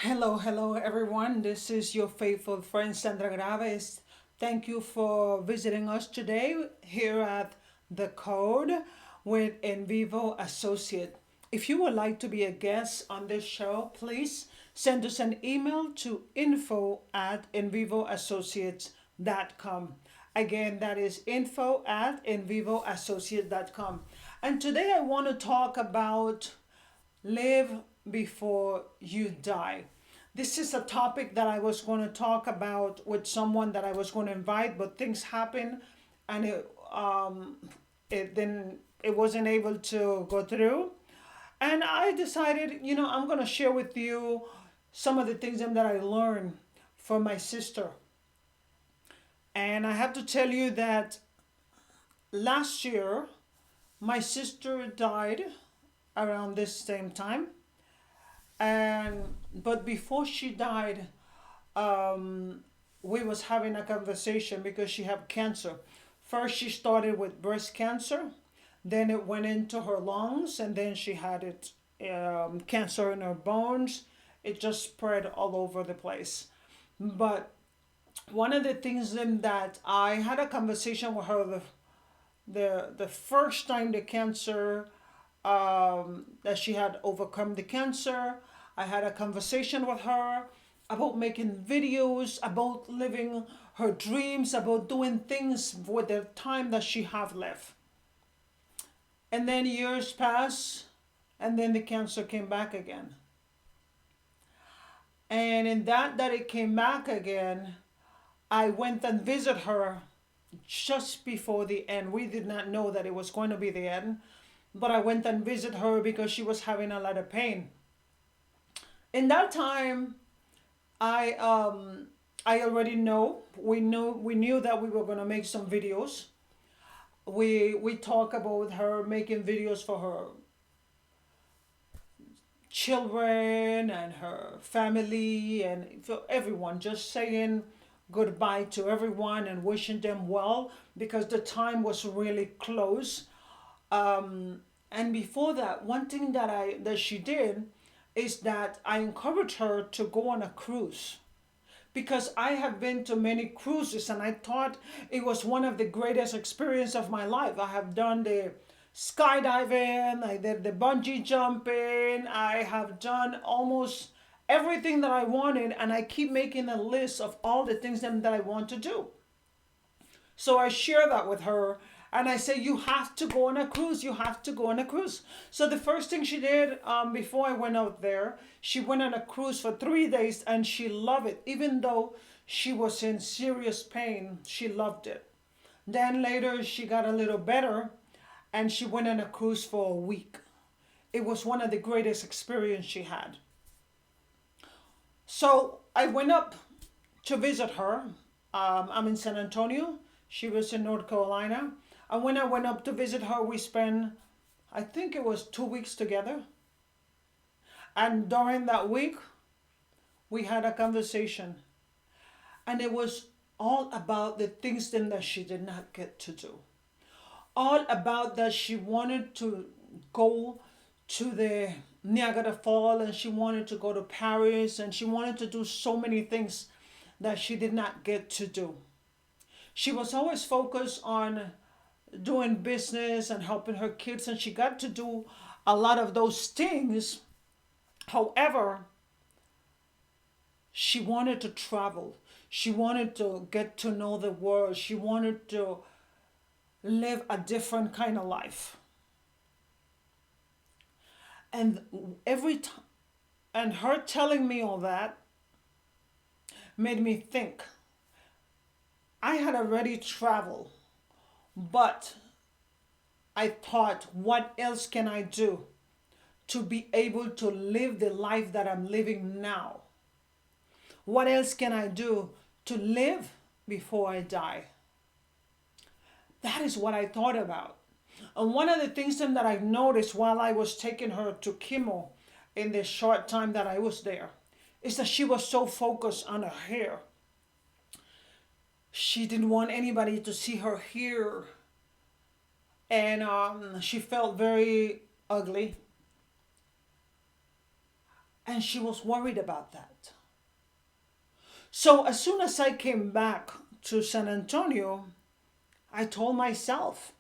Hello everyone. This is your faithful friend Sandra Graves. Thank you for visiting us today here at The Code with EnVivo Associate. If you would like to be a guest on this show, please send us an email to info@envivoassociates.com. Again, that is info@envivoassociates.com. And today I want to talk about live before you die. This is a topic that I was going to talk about with someone that I was going to invite, but things happened and it wasn't able to go through. And I decided, I'm going to share with you some of the things that I learned from my sister. And I have to tell you that last year, my sister died around this same time. And but before she died, um, we was having a conversation because she had cancer. First, she started with breast cancer, then it went into her lungs, and then she had cancer in her bones. It just spread all over the place. But one of the things that I had a conversation with her the first time the cancer that she had overcome the cancer. I had a conversation with her about making videos, about living her dreams, about doing things with the time that she have left. And then years pass, and then the cancer came back again. And in that it came back again, I went and visited her just before the end. We did not know that it was going to be the end, but I went and visited her because she was having a lot of pain. In that time, I I already know we knew that we were gonna make some videos. We talk about her making videos for her children and her family and for everyone, just saying goodbye to everyone and wishing them well because the time was really close. And before that, one thing that she did is that I encouraged her to go on a cruise because I have been to many cruises and I thought it was one of the greatest experience of my life. I have done the skydiving, I did the bungee jumping, I have done almost everything that I wanted, and I keep making a list of all the things that I want to do. So I share that with her and I say, you have to go on a cruise. You have to go on a cruise. So the first thing she did before I went out there, she went on a cruise for 3 days and she loved it. Even though she was in serious pain, she loved it. Then later she got a little better and she went on a cruise for a week. It was one of the greatest experience she had. So I went up to visit her. I'm in San Antonio. She was in North Carolina. And when I went up to visit her, we spent, I think it was 2 weeks together. And during that week, we had a conversation. And it was all about the things then that she did not get to do. All about that she wanted to go to the Niagara Falls and she wanted to go to Paris and she wanted to do so many things that she did not get to do. She was always focused on doing business and helping her kids, and she got to do a lot of those things. However, she wanted to travel. She wanted to get to know the world. She wanted to live a different kind of life. And every time, and her telling me all that made me think. I had already traveled, but I thought, what else can I do to be able to live the life that I'm living now? What else can I do to live before I die? That is what I thought about. And one of the things then that I noticed while I was taking her to chemo in the short time that I was there is that she was so focused on her hair. She didn't want anybody to see her hair. And she felt very ugly. And she was worried about that. So as soon as I came back to San Antonio, I told myself,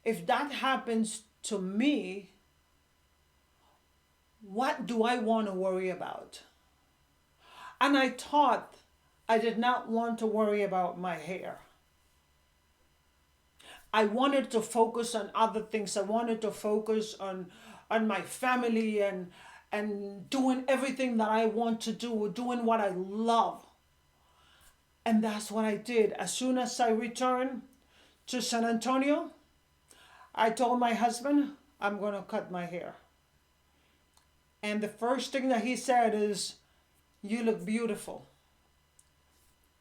if that happens to me, what do I want to worry about? And I thought I did not want to worry about my hair. I wanted to focus on other things. I wanted to focus on my family and doing everything that I want to do, doing what I love. And that's what I did. As soon as I returned to San Antonio, I told my husband, I'm going to cut my hair. And the first thing that he said is, you look beautiful.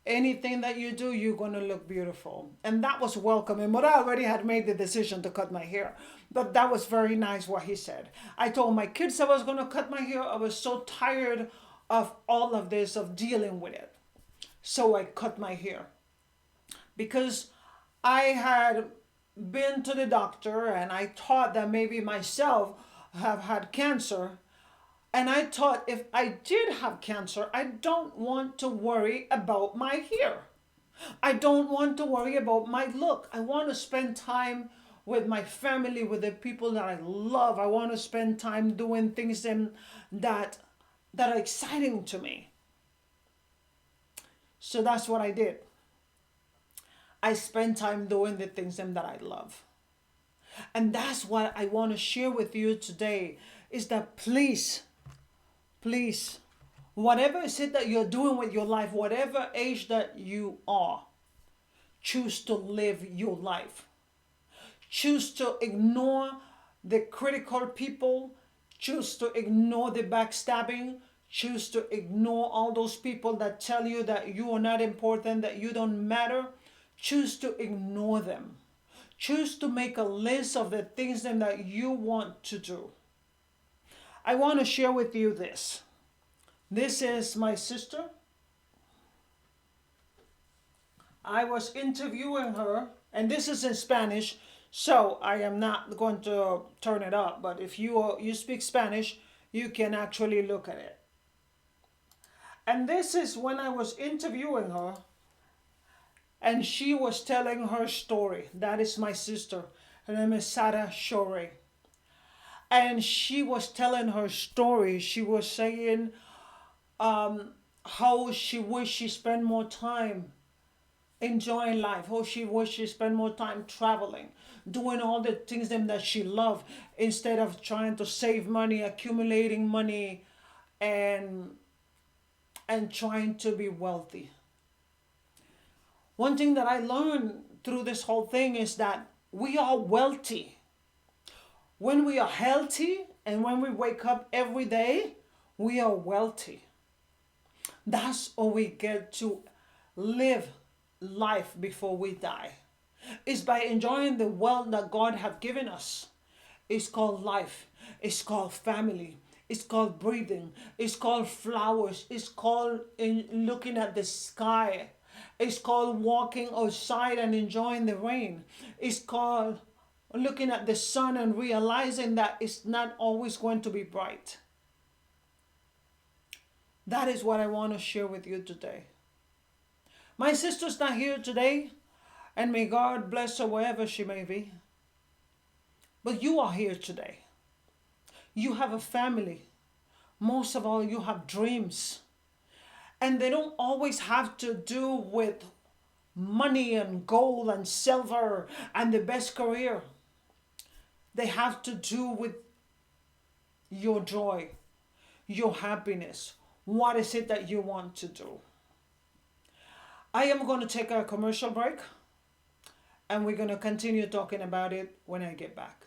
Anything that you do, you're going to look beautiful. And that was welcoming. But I already had made the decision to cut my hair. But that was very nice what he said. I told my kids I was going to cut my hair. I was so tired of all of this, of dealing with it. So I cut my hair. Because I had been to the doctor and I thought that maybe myself have had cancer. And I thought if I did have cancer, I don't want to worry about my hair. I don't want to worry about my look. I want to spend time with my family, with the people that I love. I want to spend time doing things that are exciting to me. So that's what I did. I spend time doing the things that I love. And that's what I want to share with you today, is that please, whatever is it that you're doing with your life, whatever age that you are, choose to live your life. Choose to ignore the critical people. Choose to ignore the backstabbing. Choose to ignore all those people that tell you that you are not important, that you don't matter. Choose to ignore them. Choose to make a list of the things that you want to do. I want to share with you this. This is my sister. I was interviewing her, and this is in Spanish, so I am not going to turn it up, but if you speak Spanish, you can actually look at it. And this is when I was interviewing her, and she was telling her story. That is my sister. Her name is Sandra. And she was telling her story. She was saying how she wished she spent more time enjoying life, how she wished she spent more time traveling, doing all the things that she loved, instead of trying to save money, accumulating money, and trying to be wealthy. One thing that I learned through this whole thing is that we are wealthy. When we are healthy and when we wake up every day, we are wealthy. That's how we get to live life before we die. It's by enjoying the wealth that God has given us. It's called life. It's called family. It's called breathing. It's called flowers. It's called looking at the sky. It's called walking outside and enjoying the rain. It's called looking at the sun and realizing that it's not always going to be bright. That is what I want to share with you today. My sister's not here today, and may God bless her wherever she may be. But you are here today. You have a family. Most of all, you have dreams. And they don't always have to do with money and gold and silver and the best career. They have to do with your joy, your happiness. What is it that you want to do? I am going to take a commercial break, and we're going to continue talking about it when I get back.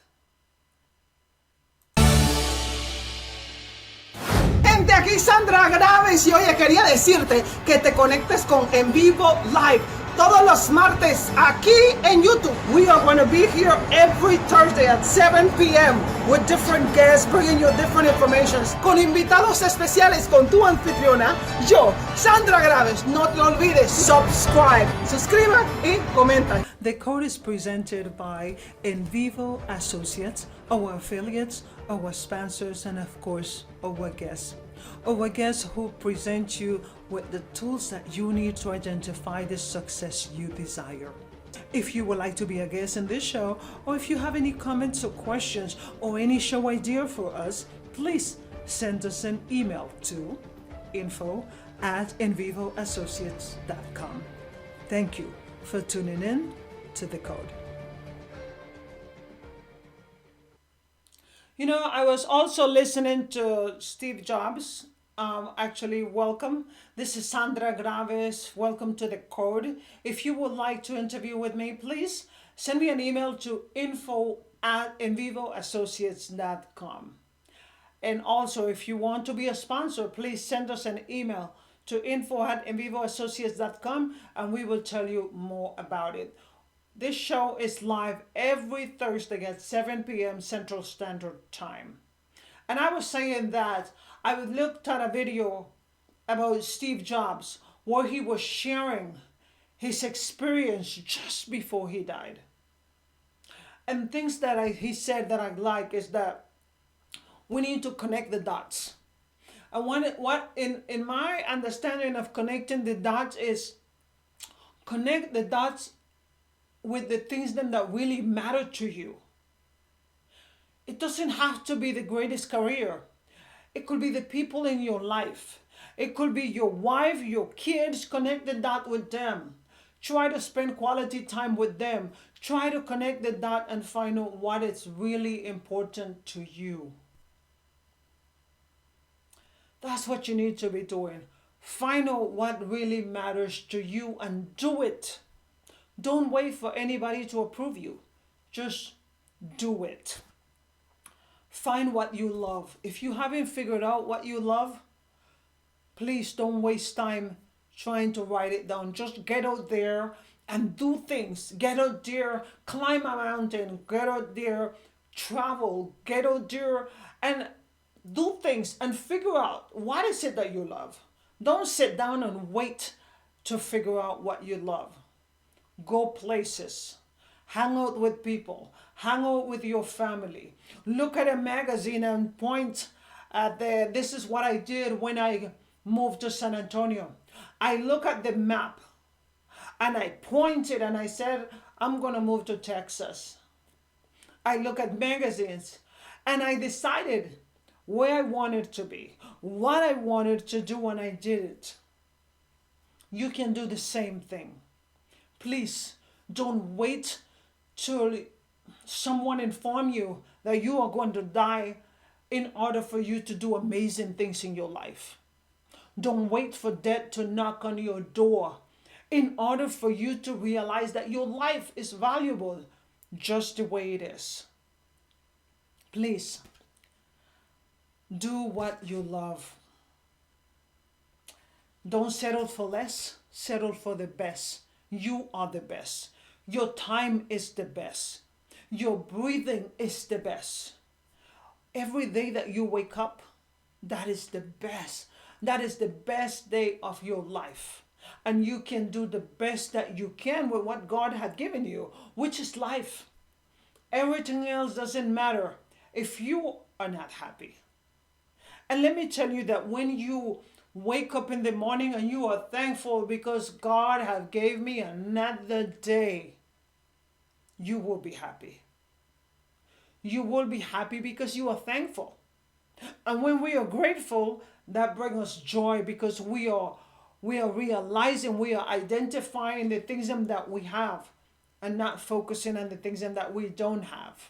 Gente, aquí Sandra Graves, y oye, quería decirte que te conectes con EnVivoLive todos los martes aquí en YouTube. We are going to be here every Thursday at 7 p.m. with different guests, bringing you different information, con invitados especiales, con tu anfitriona, yo, Sandra Graves. No te olvides, subscribe, suscriban y comenta. The code is presented by EnVivo Associates, our affiliates our sponsors, and of course, our guests. Our guests who present you with the tools that you need to identify the success you desire. If you would like to be a guest in this show, or if you have any comments or questions or any show idea for us, please send us an email to info@envivoassociates.com. Thank you for tuning in to The Code. You know, I was also listening to Steve Jobs. Actually, welcome. This is Sandra Graves. Welcome to The Code. If you would like to interview with me, please send me an email to info@envivoassociates.com. And also, if you want to be a sponsor, please send us an email to info@envivoassociates.com and we will tell you more about it. This show is live every Thursday at 7 p.m. Central Standard Time. And I was saying that I looked at a video about Steve Jobs where he was sharing his experience just before he died. And things that he said that I like is that we need to connect the dots. And what in my understanding of connecting the dots is connect the dots with the things that really matter to you. It doesn't have to be the greatest career. It could be the people in your life. It could be your wife, your kids. Connect the dot with them. Try to spend quality time with them. Try to connect the dot and find out what is really important to you. That's what you need to be doing. Find out what really matters to you and do it. Don't wait for anybody to approve you. Just do it. Find what you love. If you haven't figured out what you love, please don't waste time trying to write it down. Just get out there and do things. Get out there, climb a mountain, get out there, travel, get out there and do things and figure out what is it that you love. Don't sit down and wait to figure out what you love. Go places, hang out with people, hang out with your family. Look at a magazine and point at this is what I did when I moved to San Antonio. I look at the map and I pointed and I said, I'm going to move to Texas. I look at magazines and I decided where I wanted to be, what I wanted to do, and I did it. You can do the same thing. Please don't wait till someone inform you that you are going to die in order for you to do amazing things in your life. Don't wait for death to knock on your door in order for you to realize that your life is valuable just the way it is. Please do what you love. Don't settle for less, settle for the best. You are the best. Your time is the best. Your breathing is the best. Every day that you wake up, that is the best. That is the best day of your life. And you can do the best that you can with what God had given you, which is life. Everything else doesn't matter if you are not happy. And let me tell you that when you wake up in the morning and you are thankful because God has gave me another day, you will be happy. You will be happy because you are thankful. And when we are grateful, that brings us joy because we are realizing, we are identifying the things that we have and not focusing on the things that we don't have.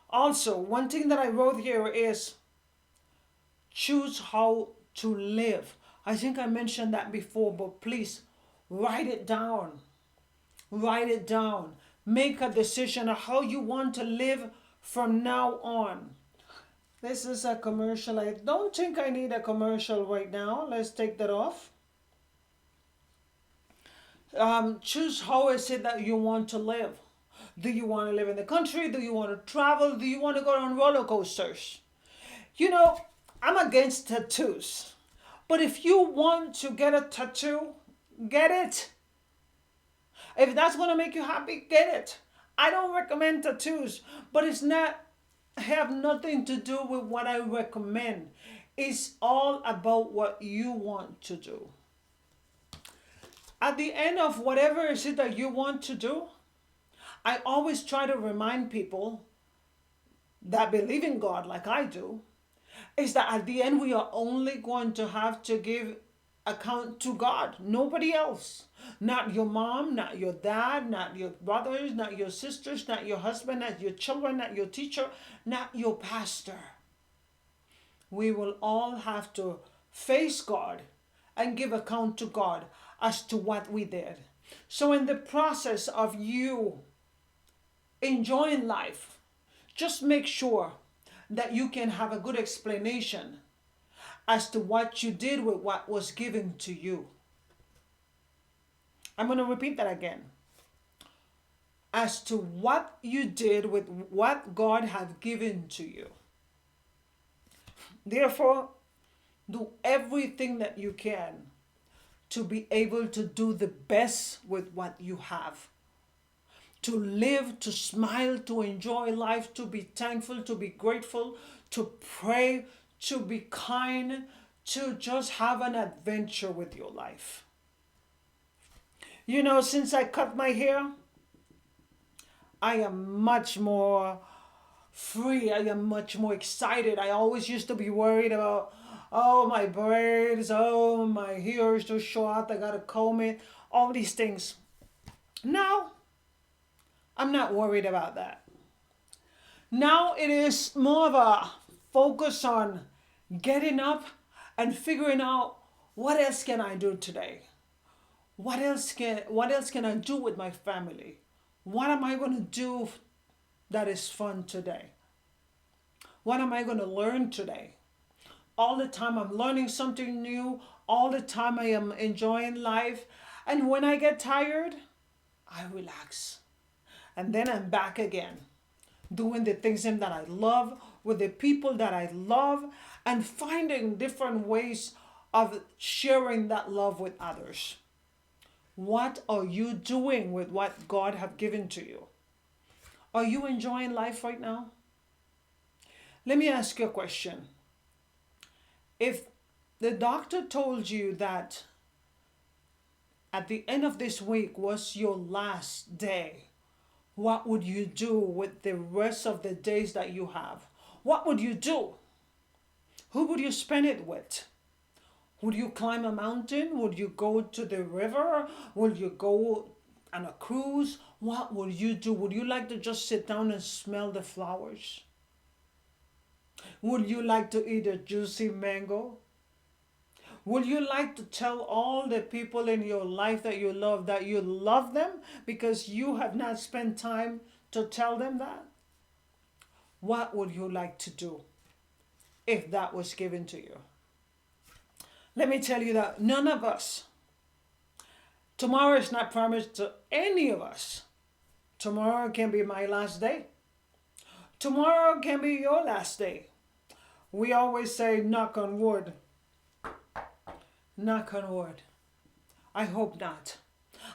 Also, one thing that I wrote here is choose how to live. I think I mentioned that before, but please write it down. Write it down. Make a decision of how you want to live from now on. This is a commercial. I don't think I need a commercial right now. Let's take that off. Choose how is it that you want to live. Do you want to live in the country? Do you want to travel? Do you want to go on roller coasters? You know, I'm against tattoos. But if you want to get a tattoo, get it. If that's going to make you happy, get it. I don't recommend tattoos, but it's not have nothing to do with what I recommend. It's all about what you want to do. At the end of whatever it is that you want to do, I always try to remind people that believe in God like I do, is that at the end we are only going to have to give account to God, nobody else. Not your mom, not your dad, not your brothers, not your sisters, not your husband, not your children, not your teacher, not your pastor. We will all have to face God and give account to God as to what we did. So, in the process of you enjoying life, just make sure that you can have a good explanation as to what you did with what was given to you. I'm going to repeat that again. As to what you did with what God had given to you. Therefore, do everything that you can to be able to do the best with what you have. To live, to smile, to enjoy life, to be thankful, to be grateful, to pray, to be kind, to just have an adventure with your life. You know, since I cut my hair, I am much more free. I am much more excited. I always used to be worried about, oh, my braids, oh, my hair is too short, I gotta comb it, all these things. Now, I'm not worried about that. Now it is more of a focus on getting up and figuring out what else can I do today? What else can I do with my family? What am I going to do that is fun today? What am I going to learn today? All the time I'm learning something new. All the time I am enjoying life. And when I get tired, I relax. And then I'm back again, doing the things that I love, with the people that I love, and finding different ways of sharing that love with others. What are you doing with what God have given to you? Are you enjoying life right now? Let me ask you a question. If the doctor told you that at the end of this week was your last day, what would you do with the rest of the days that you have? What would you do? Who would you spend it with? Would you climb a mountain? Would you go to the river? Would you go on a cruise? What would you do? Would you like to just sit down and smell the flowers? Would you like to eat a juicy mango? Would you like to tell all the people in your life that you love them because you have not spent time to tell them that? What would you like to do if that was given to you? Let me tell you that none of us, tomorrow is not promised to any of us. Tomorrow can be my last day. Tomorrow can be your last day. We always say, knock on wood. Knock on wood. I hope not.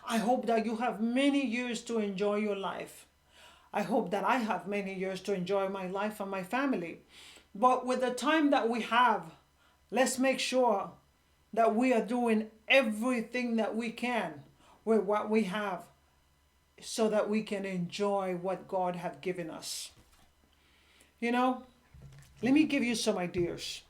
I hope that you have many years to enjoy your life. I hope that I have many years to enjoy my life and my family. But with the time that we have, let's make sure that we are doing everything that we can with what we have so that we can enjoy what God has given us. You know, let me give you some ideas.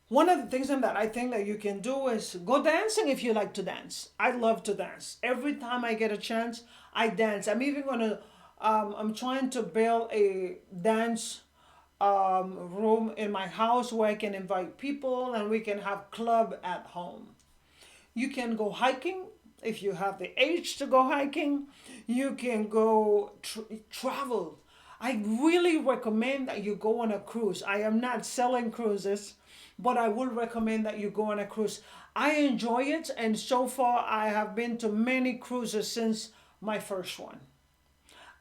One of the things that I think that you can do is go dancing if you like to dance. I love to dance. Every time I get a chance, I dance. I'm trying to build a dance room in my house where I can invite people and we can have club at home. You can go hiking if you have the age to go hiking. You can go travel. I really recommend that you go on a cruise. I am not selling cruises, but I would recommend that you go on a cruise. I enjoy it, and so far I have been to many cruises since my first one.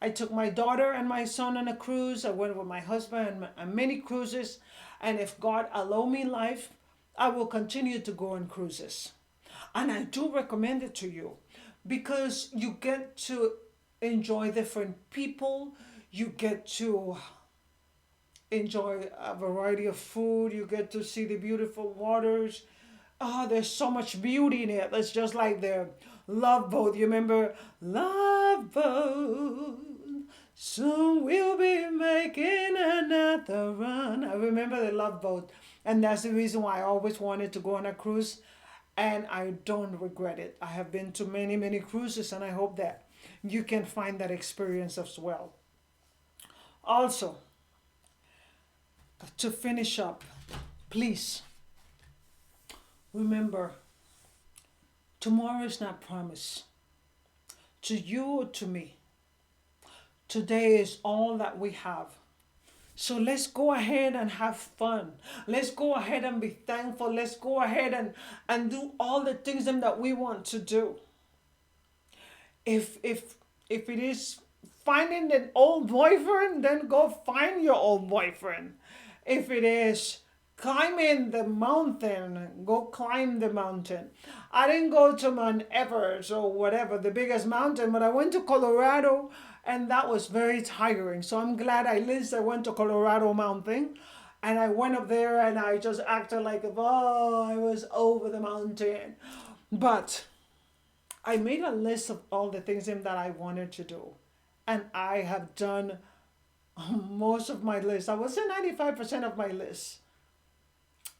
I took my daughter and my son on a cruise. I went with my husband on many cruises. And if God allow me life, I will continue to go on cruises. And I do recommend it to you because you get to enjoy different people. You get to enjoy a variety of food. You get to see the beautiful waters. Oh, there's so much beauty in it. It's just like the Love Boat. You remember Love Boat? Soon we'll be making another run. I remember the Love Boat, and that's the reason why I always wanted to go on a cruise, and I don't regret it. I have been to many, many cruises, and I hope that you can find that experience as well. Also, to finish up, please remember, tomorrow is not promised to you or to me. Today is all that we have. So let's go ahead and have fun. Let's go ahead and be thankful. Let's go ahead and do all the things that we want to do. If it is finding an old boyfriend, then go find your old boyfriend. If it is climbing the mountain, go climb the mountain. I didn't go to Mount Everest or whatever, the biggest mountain, but I went to Colorado, and that was very tiring. So I'm glad at least I went to Colorado Mountain, and I went up there and I just acted like, oh, I was over the mountain. But I made a list of all the things that I wanted to do, and I have done most of my list. I would say 95% of my list.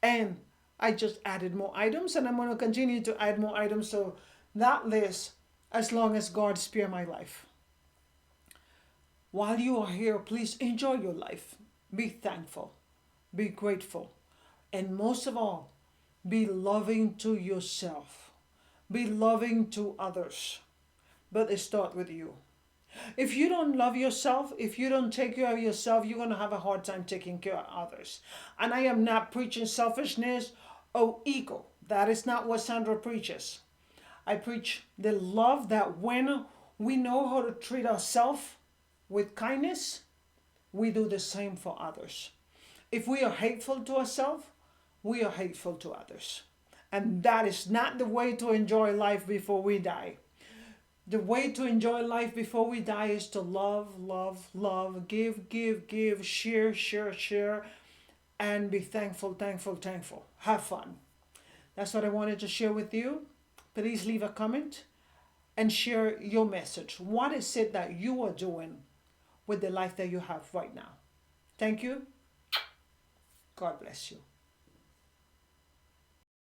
And I just added more items, and I'm going to continue to add more items to that list as long as God spare my life. While you are here, please enjoy your life. Be thankful. Be grateful. And most of all, be loving to yourself. Be loving to others. But it starts with you. If you don't love yourself, if you don't take care of yourself, you're going to have a hard time taking care of others. And I am not preaching selfishness or ego. That is not what Sandra preaches. I preach the love that when we know how to treat ourselves with kindness, we do the same for others. If we are hateful to ourselves, we are hateful to others. And that is not the way to enjoy life before we die. The way to enjoy life before we die is to love, love, love, give, give, give, share, share, share, and be thankful, thankful, thankful. Have fun. That's what I wanted to share with you. Please leave a comment and share your message. What is it that you are doing with the life that you have right now? Thank you. God bless you.